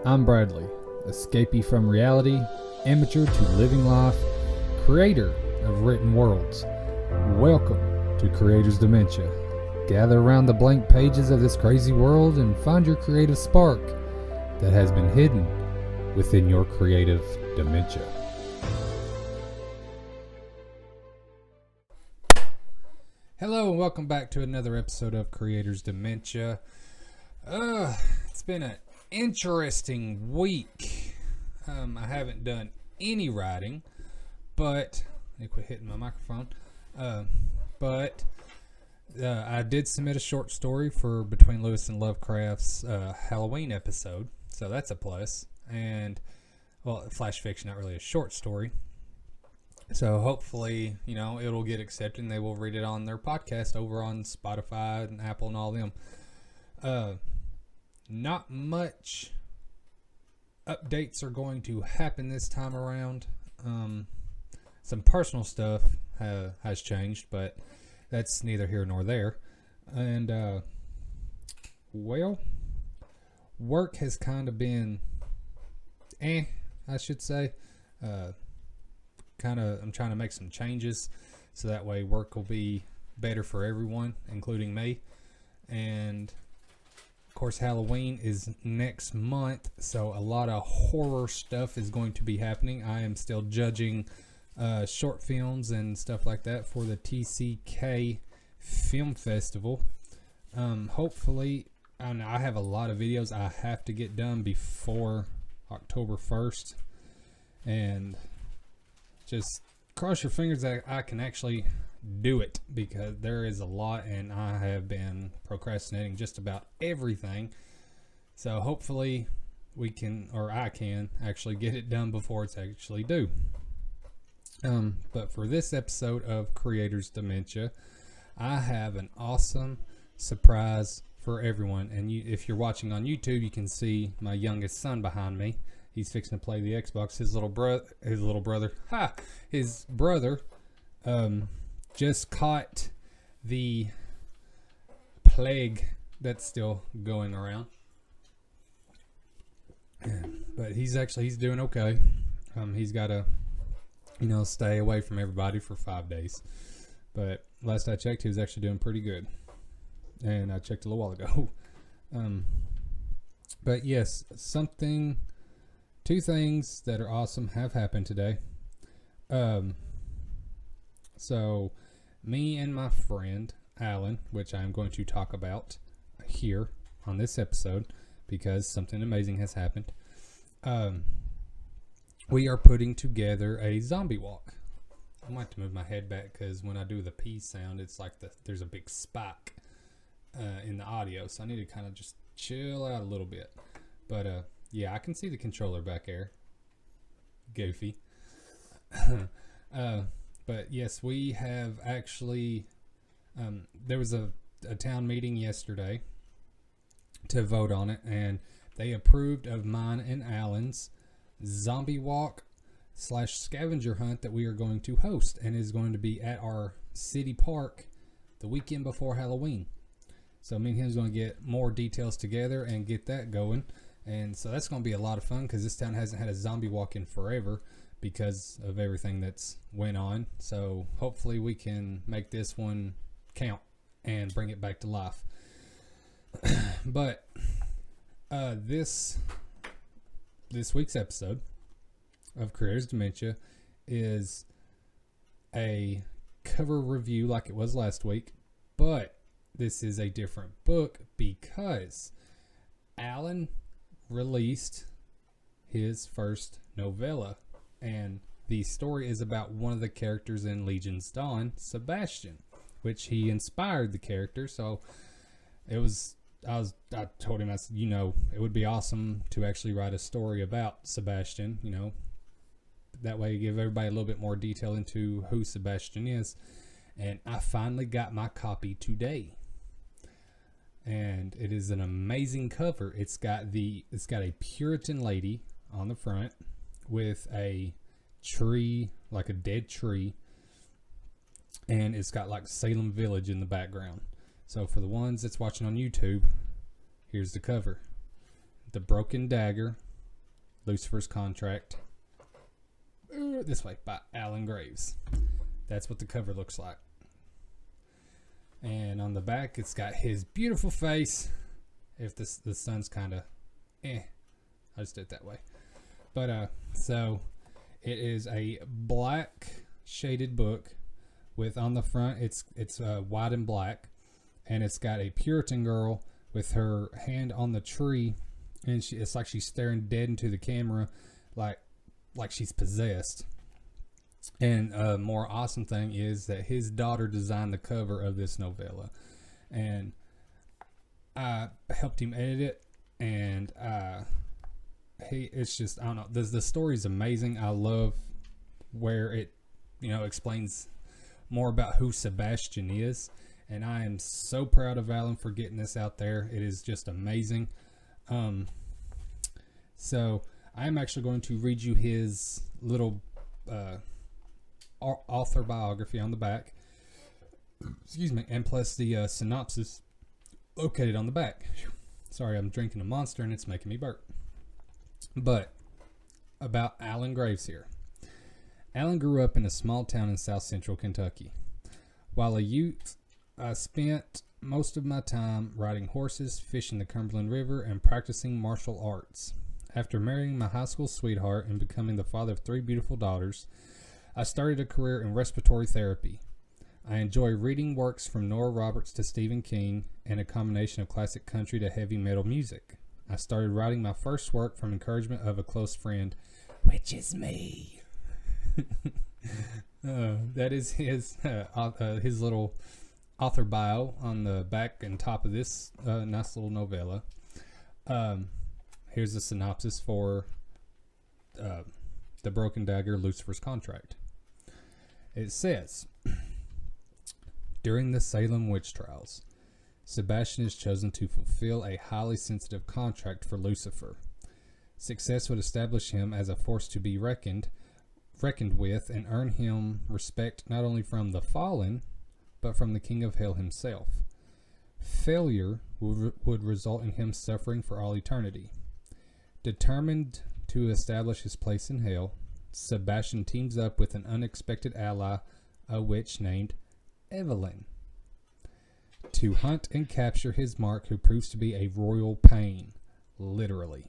I'm Bradley, escapee from reality, amateur to living life, creator of written worlds. Welcome to Creator's Dementia. Gather around the blank pages of this crazy world and find your creative spark that has been hidden within your creative dementia. Hello and welcome back to another episode of Creator's Dementia. It's been an interesting week. I haven't done any writing, but I quit hitting my microphone. But I did submit a short story for Between Lewis and Lovecraft's Halloween episode, so that's a plus. And well, flash fiction, not really a short story. So hopefully, it'll get accepted and they will read it on their podcast over on Spotify and Apple and all them. Not much updates are going to happen this time around. Some personal stuff has changed, but that's neither here nor there. And, work has kind of been, I should say. I'm trying to make some changes so that way work will be better for everyone, including me. And of course, Halloween is next month, so a lot of horror stuff is going to be happening. I am still judging short films and stuff like that for the TCK Film Festival. Hopefully, I have a lot of videos I have to get done before October 1st, and just cross your fingers that I can actually do it, because there is a lot and I have been procrastinating just about everything. So hopefully we can, or I can actually get it done before it's actually due. But for this episode of Creator's Dementia, I have an awesome surprise for everyone. And if you're watching on YouTube, you can see my youngest son behind me. He's fixing to play the Xbox. His brother just caught the plague that's still going around. But he's doing okay. He's got to, stay away from everybody for 5 days. But last I checked, he was actually doing pretty good. And I checked a little while ago. But yes, two things that are awesome have happened today. So me and my friend Alan, which I'm going to talk about here on this episode because something amazing has happened. We are putting together a zombie walk. I might have to move my head back because when I do the P sound, it's like there's a big spike in the audio, so I need to kind of just chill out a little bit. But yeah, I can see the controller back there. Goofy. But yes, we have actually, there was a town meeting yesterday to vote on it, and they approved of mine and Alan's zombie walk / scavenger hunt that we are going to host, and is going to be at our city park the weekend before Halloween. So me and him is going to get more details together and get that going. And so that's going to be a lot of fun because this town hasn't had a zombie walk in forever because of everything that's went on. So hopefully we can make this one count and bring it back to life. But this week's episode of Creator's Dementia is a cover review like it was last week, but this is a different book because Alan released his first novella, and the story is about one of the characters in Legion's Dawn, Sebastian, which he inspired the character. So I told him, it would be awesome to actually write a story about Sebastian, that way you give everybody a little bit more detail into who Sebastian is. And I finally got my copy today. And it is an amazing cover. It's got a Puritan lady on the front with a tree, like a dead tree, and it's got like Salem Village in the background. So for the ones that's watching on YouTube, here's the cover. The Broken Dagger Lucifer's Contract. This way, by Alan Graves. That's what the cover looks like. And on the back, it's got his beautiful face. If the sun's kind of, I just did it that way. But so it is a black shaded book with, on the front it's white and black, and it's got a Puritan girl with her hand on the tree, and it's like she's staring dead into the camera, like she's possessed. And a more awesome thing is that his daughter designed the cover of this novella, and I helped him edit it, and it's just, I don't know, the story's amazing. I love where it, explains more about who Sebastian is, and I am so proud of Alan for getting this out there. It is just amazing. So I'm actually going to read you his little author biography on the back, excuse me, and plus the synopsis located on the back. Sorry, I'm drinking a Monster and it's making me burp. But about Alan Graves here. Alan grew up in a small town in south central Kentucky. While a youth, I spent most of my time riding horses, fishing the Cumberland River, and practicing martial arts. After marrying my high school sweetheart and becoming the father of 3 beautiful daughters, I started a career in respiratory therapy. I enjoy reading works from Nora Roberts to Stephen King, and a combination of classic country to heavy metal music. I started writing my first work from encouragement of a close friend, which is me. That is his little author bio on the back and top of this nice little novella. Here's a synopsis for the Broken Dagger, Lucifer's Contract. It says, during the Salem witch trials, Sebastian is chosen to fulfill a highly sensitive contract for Lucifer. Success would establish him as a force to be reckoned with and earn him respect not only from the fallen, but from the king of hell himself. Failure would result in him suffering for all eternity. Determined to establish his place in hell, Sebastian teams up with an unexpected ally, a witch named Evelyn, to hunt and capture his mark, who proves to be a royal pain, literally.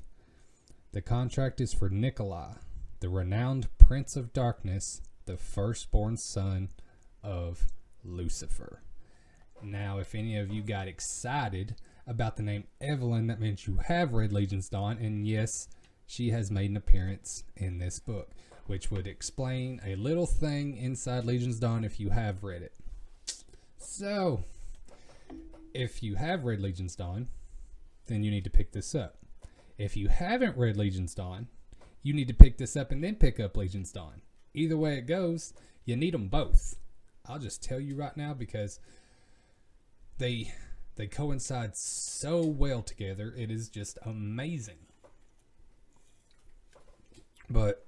The contract is for Nikolai, the renowned Prince of Darkness, the firstborn son of Lucifer. Now, if any of you got excited about the name Evelyn, that means you have read Legion's Dawn, and yes, she has made an appearance in this book, which would explain a little thing inside Legion's Dawn if you have read it. So, if you have read Legion's Dawn, then you need to pick this up. If you haven't read Legion's Dawn, you need to pick this up and then pick up Legion's Dawn. Either way it goes, you need them both. I'll just tell you right now, because they coincide so well together. It is just amazing. But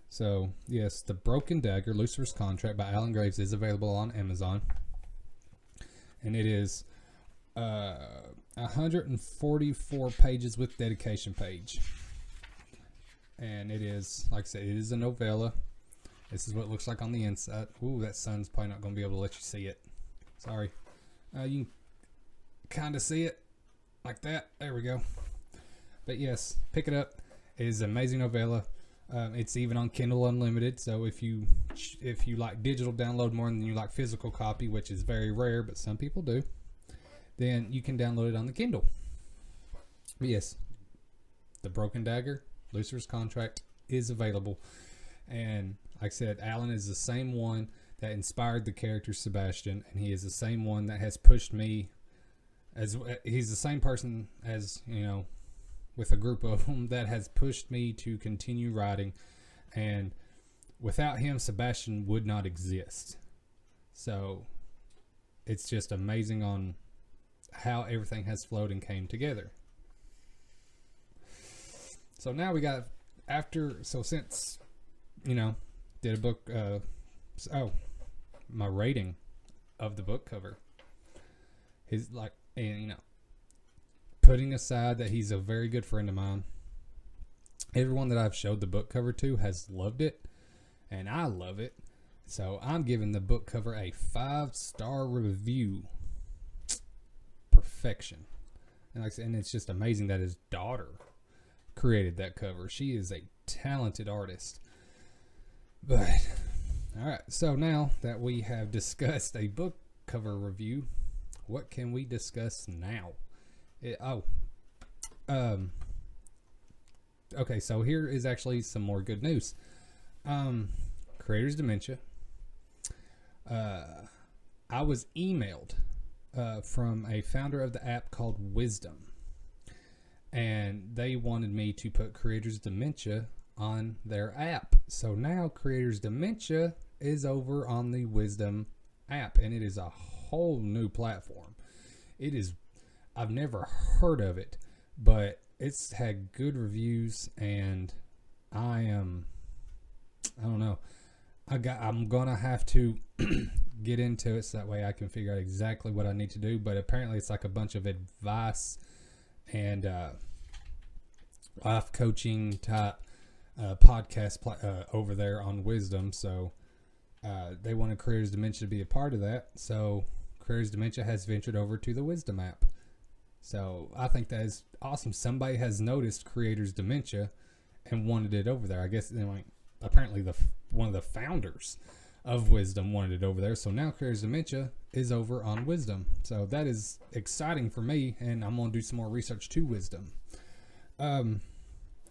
so yes, the Broken Dagger, Lucifer's Contract by Alan Graves is available on Amazon, and it is 144 pages with dedication page, and it is, like I said, it is a novella. This is what it looks like on the inside. Ooh, that sun's probably not going to be able to let you see it. Sorry. You can kind of see it like that. There we go. But yes, pick it up. It is an amazing novella. It's even on Kindle Unlimited. So if you like digital download more than you like physical copy, which is very rare, but some people do, then you can download it on the Kindle. But yes, the Broken Dagger, Lucifer's Contract is available. And like I said, Alan is the same one that inspired the character Sebastian, and he is the same one that has pushed me. He's the same person as, with a group of them, that has pushed me to continue writing. And without him, Sebastian would not exist. So it's just amazing on how everything has flowed and came together. So now we got, since, did a book, my rating of the book cover is like, and putting aside that he's a very good friend of mine, everyone that I've showed the book cover to has loved it, and I love it. So I'm giving the book cover a 5-star review. Perfection. And it's just amazing that his daughter created that cover. She is a talented artist. But, alright, so now that we have discussed a book cover review, what can we discuss now? Okay, so here is actually some more good news. Creator's Dementia. I was emailed from a founder of the app called Wisdom, and they wanted me to put Creator's Dementia on their app. So now Creator's Dementia is over on the Wisdom app, and it is a whole new platform. I've never heard of it, but it's had good reviews, and I don't know. I'm gonna have to get into it so that way I can figure out exactly what I need to do. But apparently, it's like a bunch of advice and life coaching type podcast over there on Wisdom. So they wanted Creator's Dementia to be a part of that. So Creator's Dementia has ventured over to the Wisdom app. So I think that is awesome. Somebody has noticed Creator's Dementia and wanted it over there. I guess apparently one of the founders of Wisdom wanted it over there. So now Creator's Dementia is over on Wisdom. So that is exciting for me, and I'm going to do some more research to Wisdom.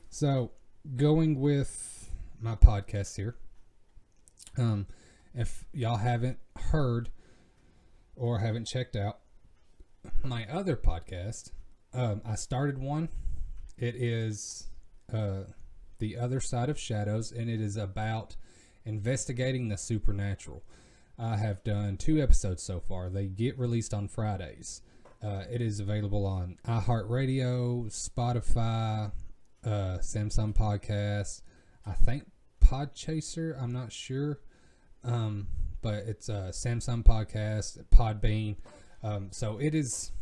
So going with my podcast here, if y'all haven't heard or haven't checked out my other podcast, I started one. It is The Other Side of Shadows, and it is about investigating the supernatural. I have done 2 episodes so far. They get released on Fridays. It is available on iHeartRadio, Spotify, Samsung Podcasts, I think Podchaser, I'm not sure, but it's Samsung Podcast, Podbean. So it is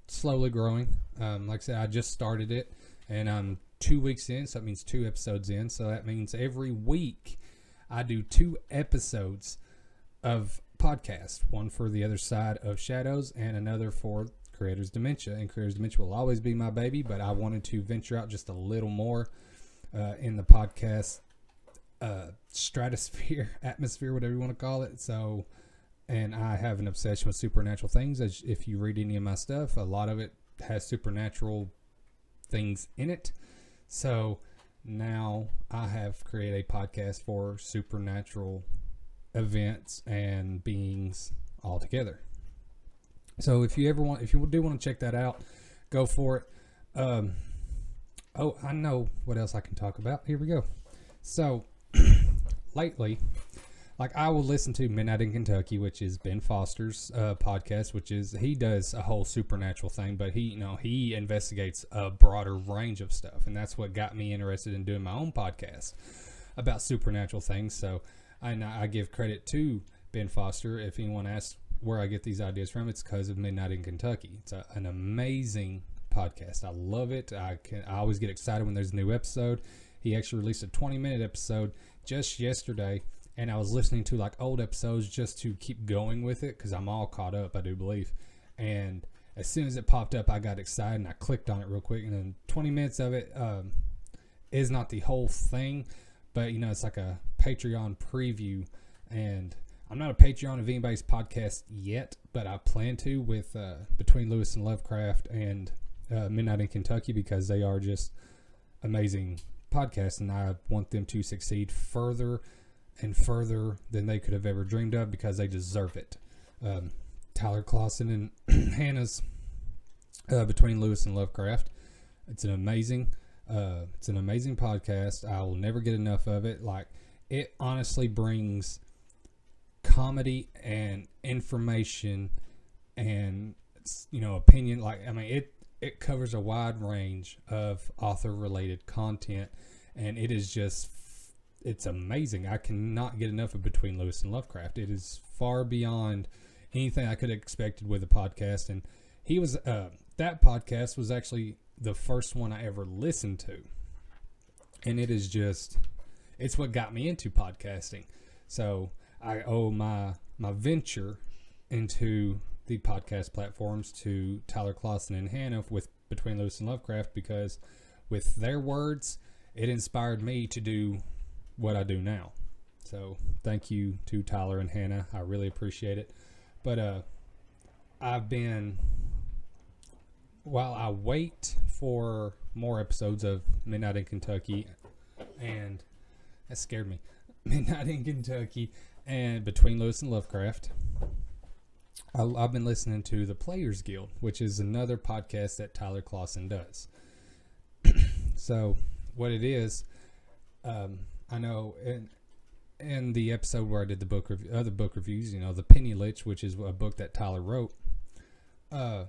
slowly growing. Like I said, I just started it, and I'm 2 weeks in, so that means 2 episodes in. So that means every week I do 2 episodes of podcast, one for The Other Side of Shadows and another for Creator's Dementia. And Creator's Dementia will always be my baby, but I wanted to venture out just a little more in the podcast stratosphere, atmosphere, whatever you want to call it. So, and I have an obsession with supernatural things. As if you read any of my stuff, a lot of it has supernatural things in it. So now I have created a podcast for supernatural events and beings all together. So if you do want to check that out, go for it. I know what else I can talk about. Here we go. So lately, like, I will listen to Midnight in Kentucky, which is Ben Foster's podcast, he does a whole supernatural thing, but he investigates a broader range of stuff, and that's what got me interested in doing my own podcast about supernatural things. So I give credit to Ben Foster. If anyone asks where I get these ideas from, it's because of Midnight in Kentucky. It's an amazing podcast. I love it. I always get excited when there's a new episode. He actually released a 20-minute episode just yesterday, and I was listening to like old episodes just to keep going with it because I'm all caught up, I do believe. And as soon as it popped up, I got excited and I clicked on it real quick. And then 20 minutes of it is not the whole thing, but it's like a Patreon preview. And I'm not a Patreon of anybody's podcast yet, but I plan to with Between Lewis and Lovecraft and Midnight in Kentucky, because they are just amazing podcasts, and I want them to succeed further and further than they could have ever dreamed of, because they deserve it. Tyler Clausen and Hannah's Between Lewis and Lovecraft. It's an amazing podcast. I will never get enough of it. Like, it honestly brings comedy and information and opinion. Like, I mean, it covers a wide range of author related content, and it's amazing. I cannot get enough of Between Lewis and Lovecraft. It is far beyond anything I could have expected with a podcast. And he was that podcast was actually the first one I ever listened to. And it's what got me into podcasting. So I owe my venture into the podcast platforms to Tyler Clausen and Hannah with Between Lewis and Lovecraft, because with their words, it inspired me to do what I do now. So thank you to Tyler and Hannah. I really appreciate it. But while I wait for more episodes of Midnight in Kentucky, and that scared me, Midnight in Kentucky and Between Lewis and Lovecraft, I've been listening to the Players Guild, which is another podcast that Tyler Clausen does. So what it is, I know in the episode where I did the other book reviews, The Penny Lich, which is a book that Tyler wrote, the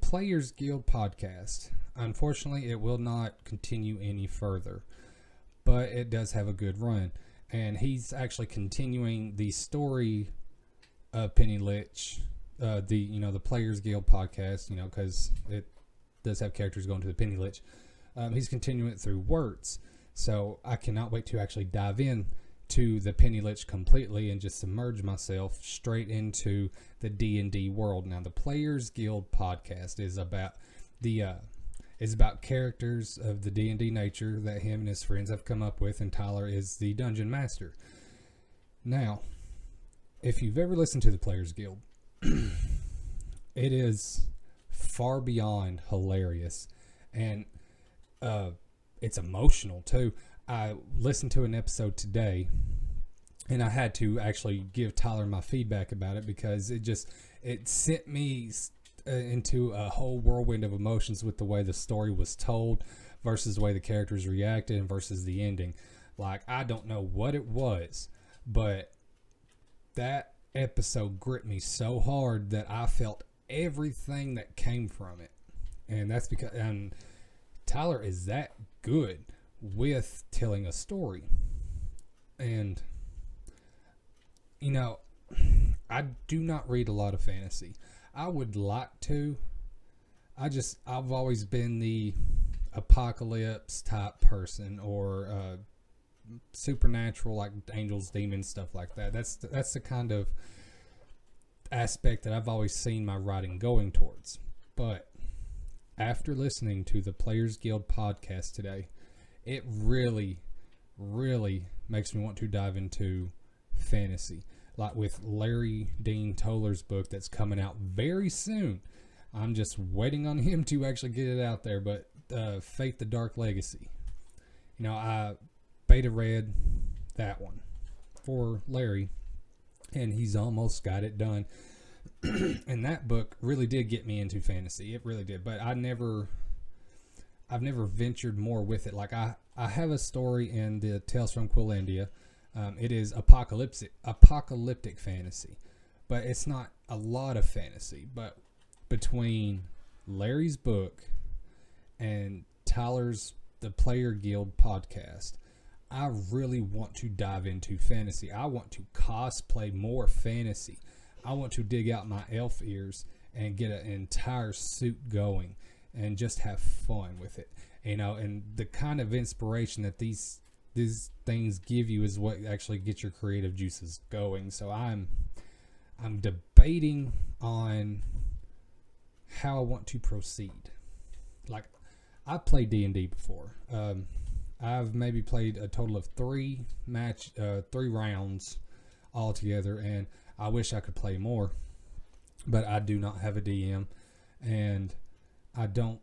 Players Guild podcast, unfortunately, it will not continue any further, but it does have a good run. And he's actually continuing the story of Penny Lich, the Players Guild podcast, because it does have characters going to the Penny Lich. He's continuing it through words. So I cannot wait to actually dive in to the Penny Lich completely and just submerge myself straight into the D&D world. Now, the Players Guild podcast is about characters of the D&D nature that him and his friends have come up with, and Tyler is the dungeon master. Now, if you've ever listened to the Players Guild, it is far beyond hilarious, and it's emotional too. I listened to an episode today, and I had to actually give Tyler my feedback about it, because it sent me into a whole whirlwind of emotions with the way the story was told versus the way the characters reacted and versus the ending. Like, I don't know what it was, but that episode gripped me so hard that I felt everything that came from it. And that's because Tyler is that good with telling a story. And I do not read a lot of fantasy. I would like to. I've always been the apocalypse type person, or supernatural, like angels, demons, stuff like that. That's the kind of aspect that I've always seen my writing going towards. But after listening to the Players Guild podcast today, it really, really makes me want to dive into fantasy. Like with Larry Dean Toller's book that's coming out very soon. I'm just waiting on him to actually get it out there. But Faith the Dark Legacy. I beta read that one for Larry, and he's almost got it done. And that book really did get me into fantasy. It really did. But I've never ventured more with it. Like I have a story in the Tales from Quillandia. It is apocalyptic fantasy, but it's not a lot of fantasy. But between Larry's book and Tyler's The Player Guild podcast, I really want to dive into fantasy. I want to cosplay more fantasy. I want to dig out my elf ears and get an entire suit going and just have fun with it. And the kind of inspiration that these things give you is what actually gets your creative juices going. So I'm debating on how I want to proceed. Like, I've played D&D before. I've maybe played a total of 3 rounds altogether, and I wish I could play more, but I do not have a DM, and I don't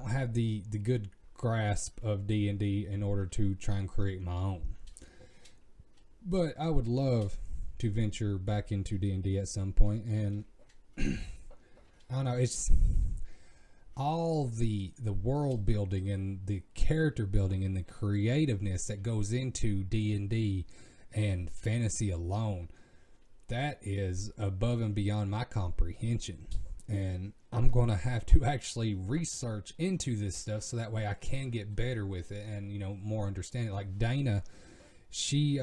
have the good grasp of D&D in order to try and create my own. But I would love to venture back into D&D at some point, and I don't know, it's all the world building and the character building and the creativeness that goes into D&D and fantasy alone. That is above and beyond my comprehension. And I'm going to have to actually research into this stuff so that way I can get better with it and, more understanding. Like Dana, she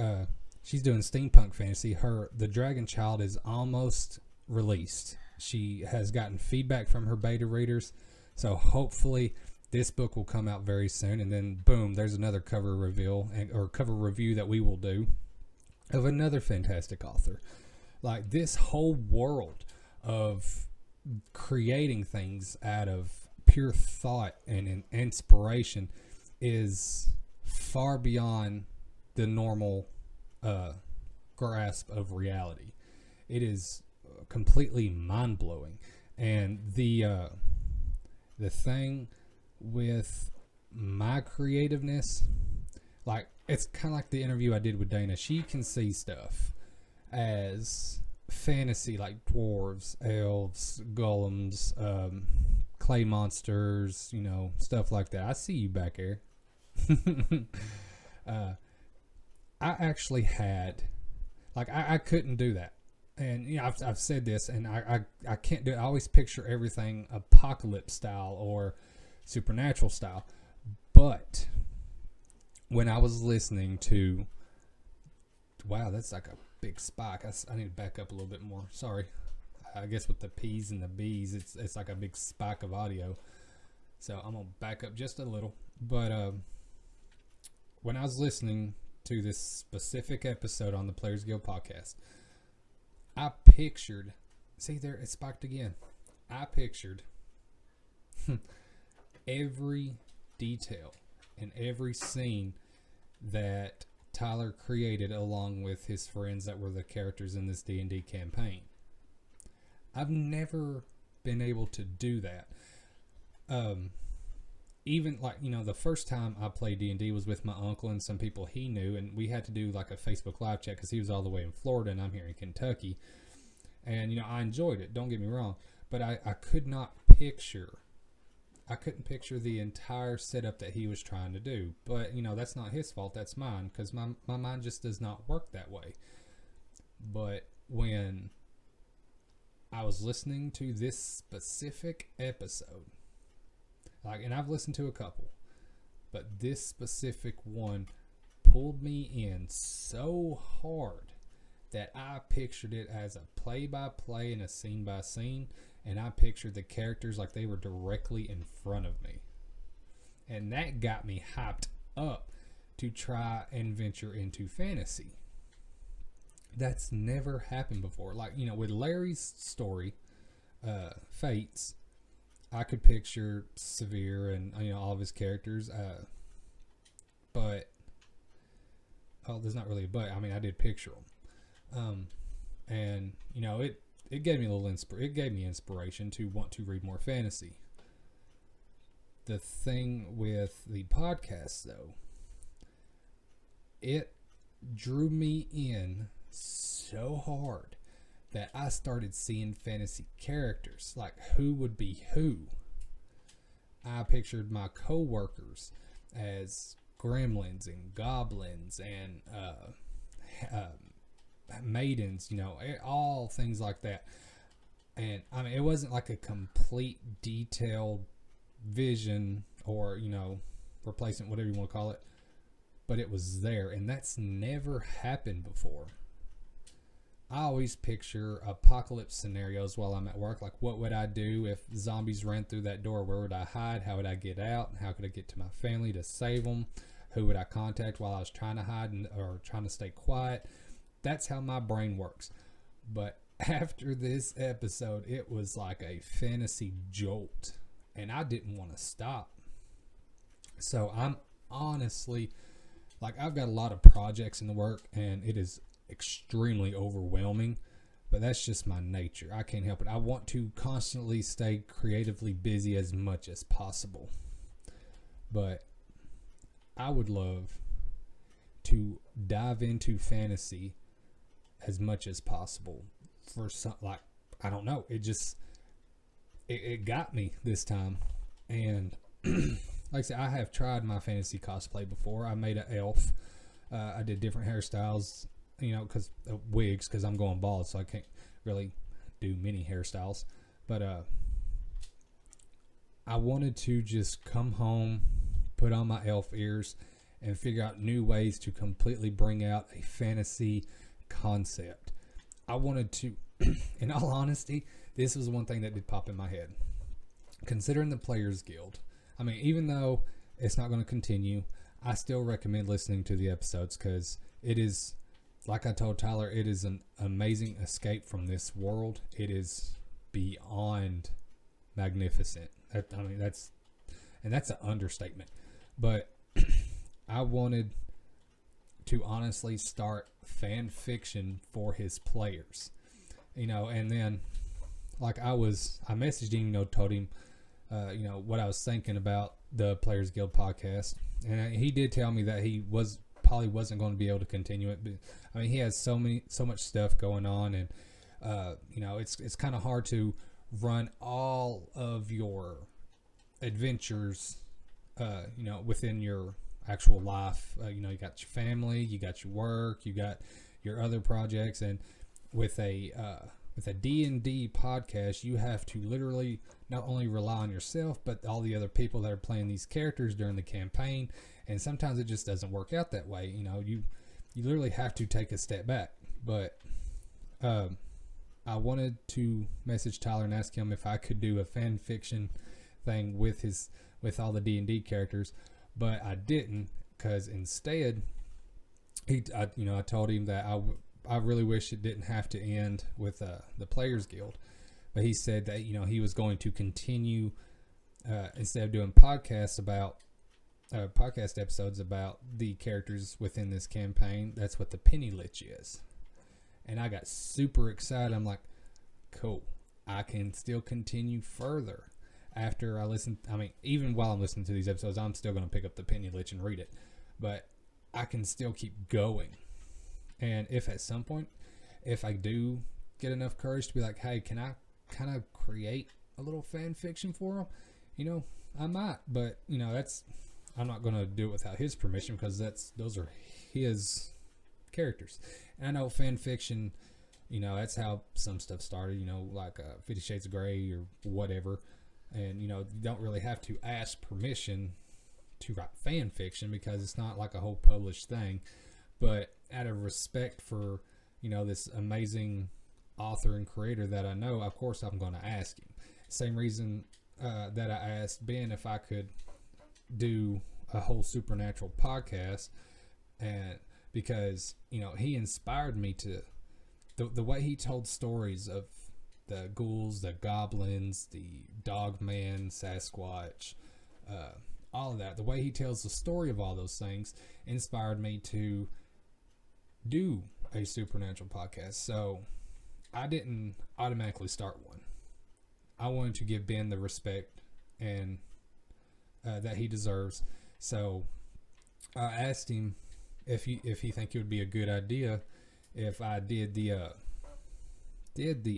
she's doing steampunk fantasy. The Dragon Child is almost released. She has gotten feedback from her beta readers, so hopefully this book will come out very soon. And then boom, there's another cover reveal or cover review that we will do of another fantastic author. Like, this whole world of creating things out of pure thought and inspiration is far beyond the normal grasp of reality. It is completely mind-blowing. And the thing with my creativeness, like, it's kind of like the interview I did with Dana. She can see stuff as fantasy, like dwarves, elves, golems, clay monsters, you know, stuff like that. I see you back there. I actually had, like, I couldn't do that. And, you know, I've said this, and I can't do it. I always picture everything apocalypse style or supernatural style. But when I was listening to, wow, that's like a big spike. I need to back up a little bit more. Sorry. I guess with the P's and the B's, it's like a big spike of audio. So I'm going to back up just a little. But when I was listening to this specific episode on the Players Guild podcast, I pictured, see there, it spiked again. I pictured every detail and every scene that Tyler created along with his friends that were the characters in this D&D campaign. I've never been able to do that. Even, like, you know, the first time I played D&D was with my uncle and some people he knew, and we had to do like a Facebook live chat because he was all the way in Florida and I'm here in Kentucky. And, you know, I enjoyed it, don't get me wrong, but I couldn't picture the entire setup that he was trying to do. But, you know, that's not his fault, that's mine, because my mind just does not work that way. But when I was listening to this specific episode, like, and I've listened to a couple, but this specific one pulled me in so hard that I pictured it as a play-by-play and a scene-by-scene, and I pictured the characters like they were directly in front of me. And that got me hyped up to try and venture into fantasy. That's never happened before. Like, you know, with Larry's story, Fates, I could picture Severe and, you know, all of his characters, but there's not really a but. I mean, I did picture them, and, you know, it gave me a little it gave me inspiration to want to read more fantasy. The thing with the podcast, though, it drew me in so hard that I started seeing fantasy characters, like who would be who. I pictured my co-workers as gremlins and goblins and maidens, you know, all things like that. And I mean, it wasn't like a complete detailed vision or, you know, replacement, whatever you want to call it, but it was there, and that's never happened before. I always picture apocalypse scenarios while I'm at work. Like, what would I do if zombies ran through that door? Where would I hide? How would I get out? How could I get to my family to save them? Who would I contact while I was trying to hide or trying to stay quiet? That's how my brain works. But after this episode, it was like a fantasy jolt, and I didn't want to stop. So I'm honestly, like, I've got a lot of projects in the work, and it is extremely overwhelming, but that's just my nature. I can't help it. I want to constantly stay creatively busy as much as possible, but I would love to dive into fantasy as much as possible for some, like, I don't know, it got me this time. And like I said, I have tried my fantasy cosplay before. I made an elf. I did different hairstyles, you know, because wigs, because I'm going bald, so I can't really do many hairstyles. But I wanted to just come home, put on my elf ears, and figure out new ways to completely bring out a fantasy concept. I wanted to, in all honesty, this was one thing that did pop in my head. Considering the Players Guild, I mean, even though it's not going to continue, I still recommend listening to the episodes because it is, like I told Tyler, it is an amazing escape from this world. It is beyond magnificent. That's an understatement. But I wanted to honestly start fan fiction for his players, and then like I messaged him, told him, what I was thinking about the Players Guild podcast, and he did tell me that he probably wasn't going to be able to continue it. But I mean, he has so much stuff going on, and it's kind of hard to run all of your adventures, within your actual life. You got your family, you got your work, you got your other projects, and with a D&D podcast, you have to literally not only rely on yourself, but all the other people that are playing these characters during the campaign. And sometimes it just doesn't work out that way. You literally have to take a step back. But I wanted to message Tyler and ask him if I could do a fan fiction thing with all the D&D characters, but I didn't, because instead, I told him that I really wish it didn't have to end with the Players Guild, but he said that he was going to continue instead of doing podcast episodes about the characters within this campaign. That's what the Penny Lich is, and I got super excited. I'm like, cool, I can still continue further after I listen. I mean, even while I'm listening to these episodes, I'm still going to pick up the Penny Lich and read it, but I can still keep going. And if at some point, if I do get enough courage to be like, hey, can I kind of create a little fan fiction for him? I might, but I'm not going to do it without his permission, because those are his characters. And I know fan fiction, that's how some stuff started, like 50 Shades of Grey or whatever. And, you don't really have to ask permission to write fan fiction, because it's not like a whole published thing. But out of respect for, this amazing author and creator that I know, of course I'm going to ask him. Same reason that I asked Ben if I could do a whole supernatural podcast, and because, he inspired me to, the way he told stories of the ghouls, the goblins, the dogman, Sasquatch, all of that. The way he tells the story of all those things inspired me to do a supernatural podcast. So I didn't automatically start one. I wanted to give Ben the respect and that he deserves. So I asked him if he think it would be a good idea if I did the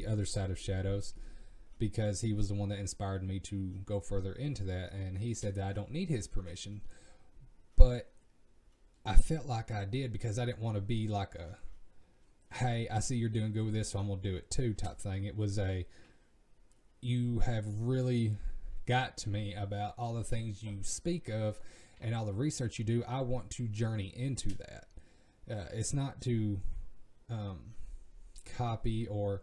Other Side of Shadows, because he was the one that inspired me to go further into that, and he said that I don't need his permission, but I felt like I did, because I didn't want to be like a, hey, I see you're doing good with this, so I'm gonna do it too type thing. It was you have really got to me about all the things you speak of and all the research you do. I want to journey into that. It's not to copy or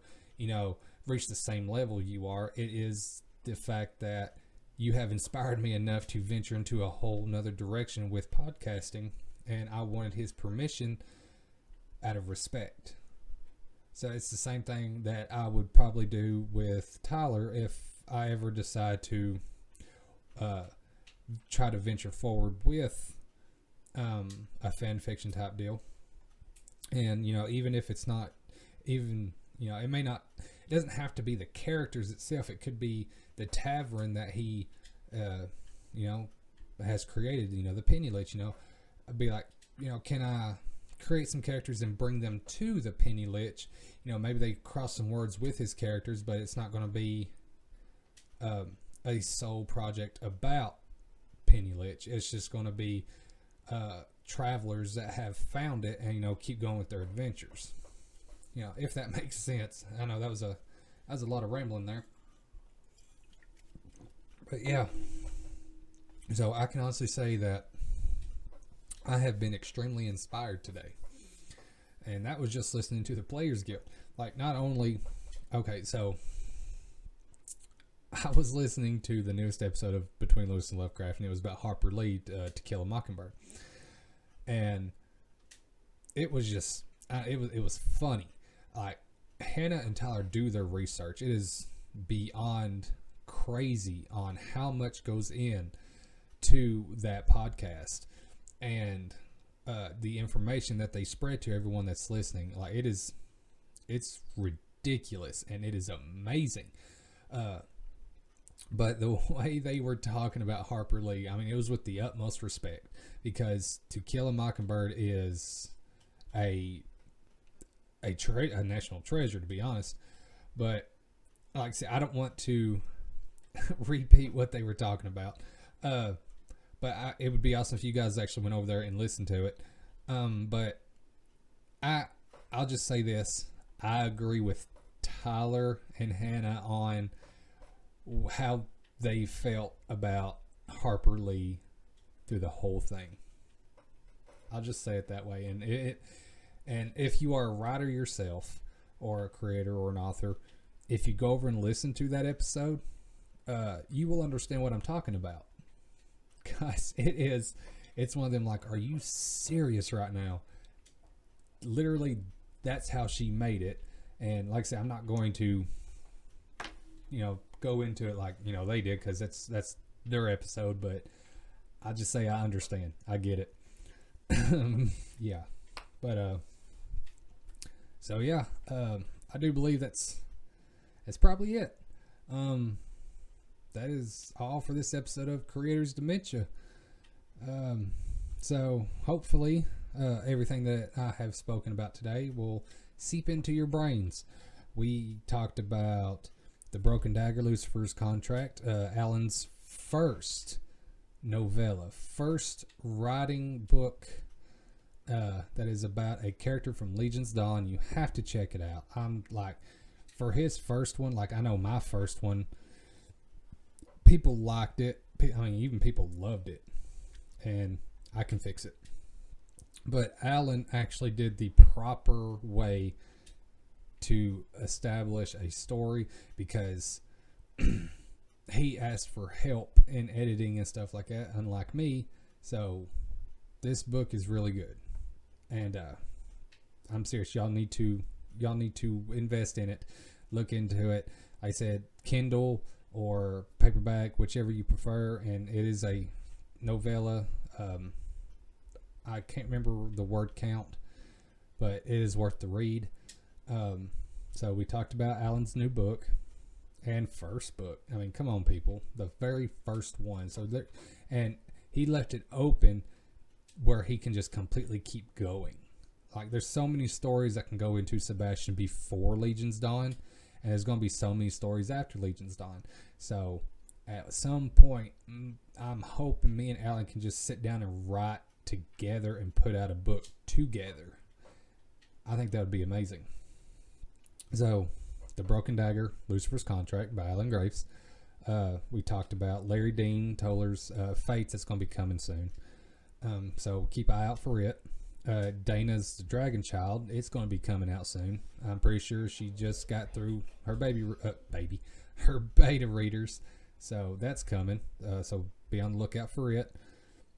reach the same level you are. It is the fact that you have inspired me enough to venture into a whole nother direction with podcasting, and I wanted his permission out of respect. So it's the same thing that I would probably do with Tyler if I ever decide to try to venture forward with a fan fiction type deal. And even if it's not even, it may not, it doesn't have to be the characters itself. It could be the tavern that he has created, the Penny Lich. I'd be like, can I create some characters and bring them to the Penny Lich? Maybe they cross some words with his characters, but it's not going to be a sole project about Penny Lich. It's just going to be travelers that have found it and keep going with their adventures. If that makes sense. I know that was a lot of rambling there, but yeah. So I can honestly say that I have been extremely inspired today. And that was just listening to the Players Guild. Like, not only... Okay, so... I was listening to the newest episode of Between Lewis and Lovecraft, and it was about Harper Lee, To Kill a Mockingbird. And it was just... It was funny. Like, Hannah and Tyler do their research. It is beyond crazy on how much goes in to that podcast. And the information that they spread to everyone that's listening, like it's ridiculous and it is amazing. But the way they were talking about Harper Lee, I mean, it was with the utmost respect, because To Kill a Mockingbird is a national treasure, to be honest. But like I said, I don't want to repeat what they were talking about. But it would be awesome if you guys actually went over there and listened to it. But I'll just say this. I agree with Tyler and Hannah on how they felt about Harper Lee through the whole thing. I'll just say it that way. And if you are a writer yourself, or a creator or an author, if you go over and listen to that episode, you will understand what I'm talking about. Guys, it's one of them, like, are you serious right now? Literally, that's how she made it. And like I said, I'm not going to, go into it like, they did, because that's their episode, but I'll just say I understand. I get it. Yeah. But, so yeah, I do believe that's probably it. That is all for this episode of Creators Dementia. So hopefully everything that I have spoken about today will seep into your brains. We talked about the Broken Dagger, Lucifer's Contract, Alan's first novella, first writing book that is about a character from Legion's Dawn. You have to check it out. I'm like, for his first one, like, I know my first one, people liked it. I mean, even people loved it. And I can fix it. But Alan actually did the proper way to establish a story, because he asked for help in editing and stuff like that, unlike me. So this book is really good. And I'm serious. Y'all need to invest in it. Look into it. Like I said, Kindle or paperback, whichever you prefer, and it is a novella. I can't remember the word count, but it is worth the read. So we talked about Alan's new book and first book. I mean, come on, people, the very first one. So there, and he left it open where he can just completely keep going. Like, there's so many stories that can go into Sebastian before Legion's Dawn, and there's going to be so many stories after Legion's Dawn. So at some point, I'm hoping me and Alan can just sit down and write together and put out a book together. I think that would be amazing. So, The Broken Dagger, Lucifer's Contract by Alan Graves. We talked about Larry Dean Toller's Fates that's going to be coming soon. So keep an eye out for it. Dana's Dragon Child, it's going to be coming out soon. I'm pretty sure she just got through her her beta readers, so that's coming. So be on the lookout for it.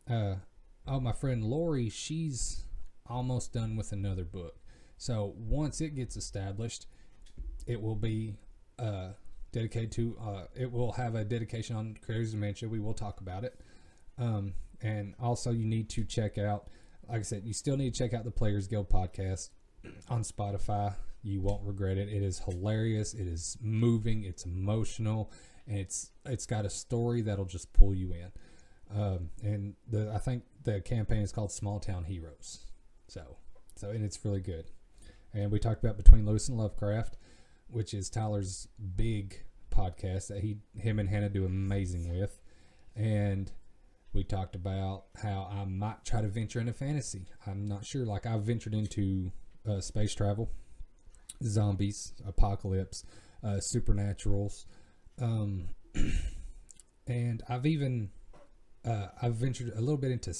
My friend Lori, she's almost done with another book. So once it gets established, it will be dedicated to. It will have a dedication on Creators Dementia. We will talk about it. And also, you need to check out, like I said, you still need to check out the Players Guild podcast on Spotify. You won't regret it. It is hilarious. It is moving. It's emotional. And it's got a story that'll just pull you in. And I think the campaign is called Small Town Heroes. So and it's really good. And we talked about Between Lewis and Lovecraft, which is Tyler's big podcast that him and Hannah do amazing with. And we talked about how I might try to venture into fantasy. I'm not sure. Like, I've ventured into space travel, zombies, apocalypse, supernaturals, and I've ventured a little bit into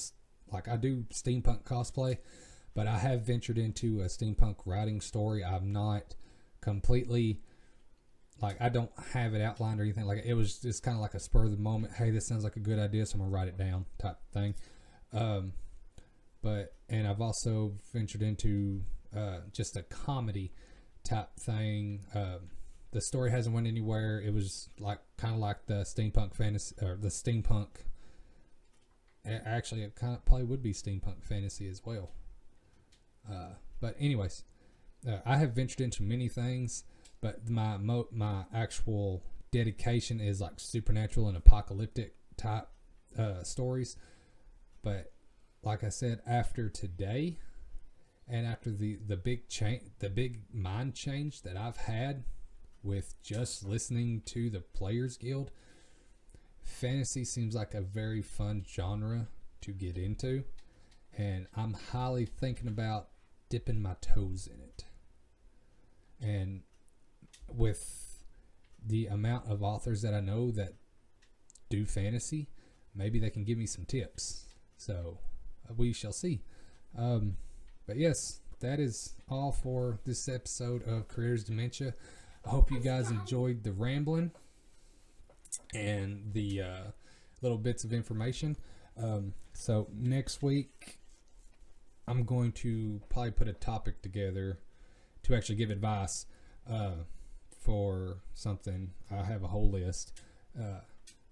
like I do steampunk cosplay, but I have ventured into a steampunk writing story. I'm not completely, like, I don't have it outlined or anything. Like, it was just kind of like a spur of the moment. Hey, this sounds like a good idea, so I'm gonna write it down type thing. And I've also ventured into just a comedy type thing. The story hasn't went anywhere. It was like kind of like the steampunk fantasy, or the steampunk. Actually, it kind of probably would be steampunk fantasy as well. But anyways, I have ventured into many things, but my actual dedication is like supernatural and apocalyptic type stories. But like I said, after today, and after the big mind change that I've had with just listening to the Players Guild, fantasy seems like a very fun genre to get into, and I'm highly thinking about dipping my toes in it. And with the amount of authors that I know that do fantasy, maybe they can give me some tips. So we shall see. But yes, that is all for this episode of Creators Dementia. I hope you guys enjoyed the rambling and the little bits of information. So next week, I'm going to probably put a topic together to actually give advice for something. I have a whole list,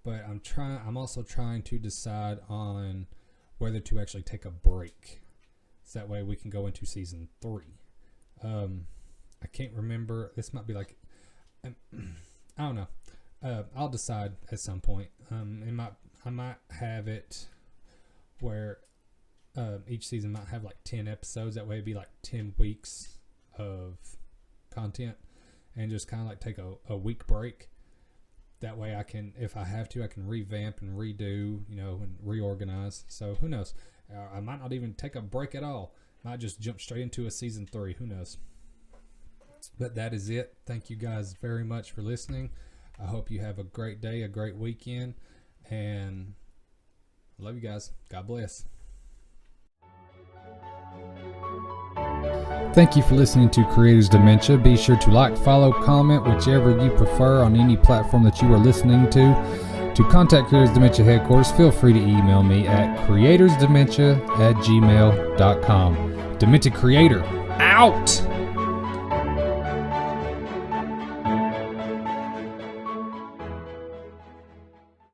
but I'm also trying to decide on whether to actually take a break, so that way we can go into season 3. I can't remember. This might be like, I don't know. I'll decide at some point. I might have it where each season might have like 10 episodes. That way it'd be like 10 weeks of content, and just kind of like take a week break. That way I can, if I have to, I can revamp and redo, and reorganize. So who knows? I might not even take a break at all. Might just jump straight into a season 3. Who knows? But that is it. Thank you guys very much for listening. I hope you have a great day, a great weekend, and I love you guys. God bless. Thank you for listening to Creators Dementia. Be sure to like, follow, comment, whichever you prefer on any platform that you are listening to. To contact Creators Dementia headquarters, feel free to email me at creatorsdementia@gmail.com. Dementia Creator, out!